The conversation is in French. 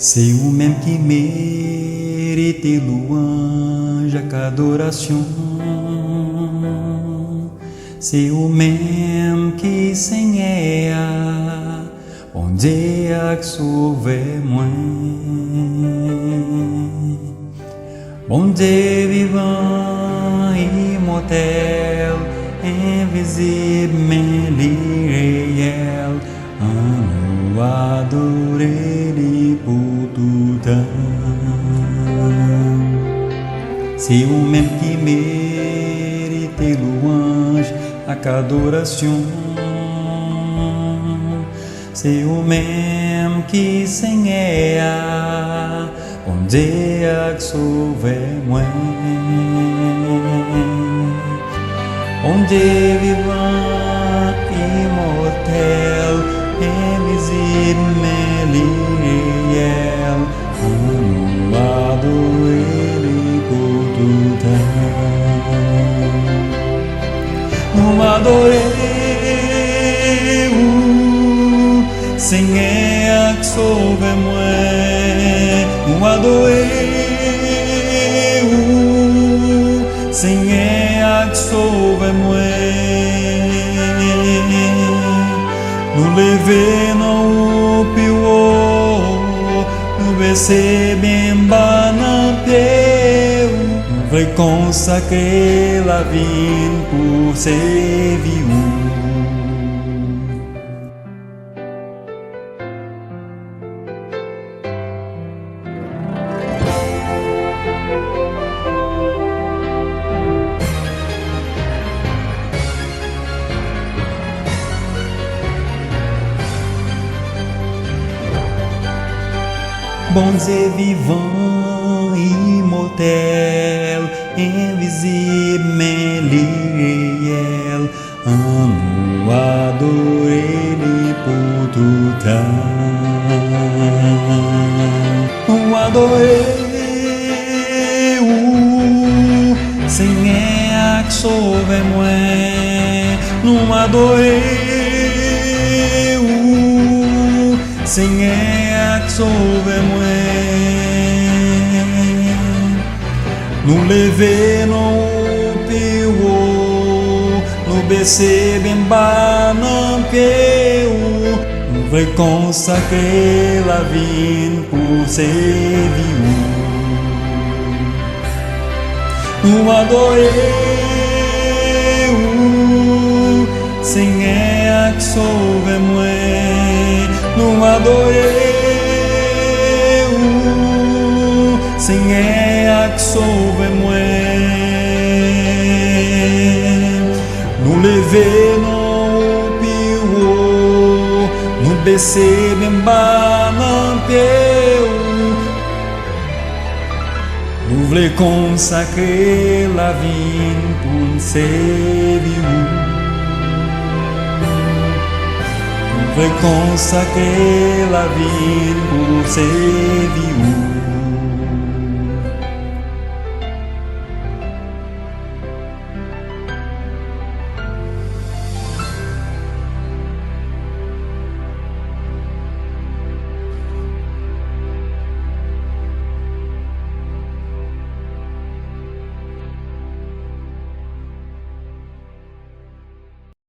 C'est vous-même qui méritez louange et adoration. C'est vous-même qui Seigneur, bon Dieu a sauvé moi. Bon Dieu vivant, immortel, invisible, mais réel, nous adorer pour tout temps. C'est vous-même qui méritez louange et adoration. C'est vous-même qui Seigneur, bon Dieu a sauvé moi. Bon Dieu vivant, immortel, invisible, mais réel, nous adorer pour tout temps. Nous adorer, Seigneur, sauve-moi. Nous adorer, Seigneur, sauve-moi. Nous lever nos pieds, nous baisser bien bas dans pied. Nous voulons consacrer la vie pour servir. Bon Dieu vivant, immortel, invisible, mais réel, nous adorer pour tout temps. Nous adorer, Seigneur, sauve-moi. Nous adorer, Seigneur, sauve-moi. Nous lever nos pieds, nous baisser bien bas nos pieds. Nous voulons consacrer la vie pour servir. Nous adorer, Seigneur, sauve-moi. Nous adorer, Seigneur, sauve-moi. Nous lever nos pieds, nous baisser bien bas nos pieds. Nous voulons consacrer la vie pour servir. Nous voulons consacrer la vie pour servir.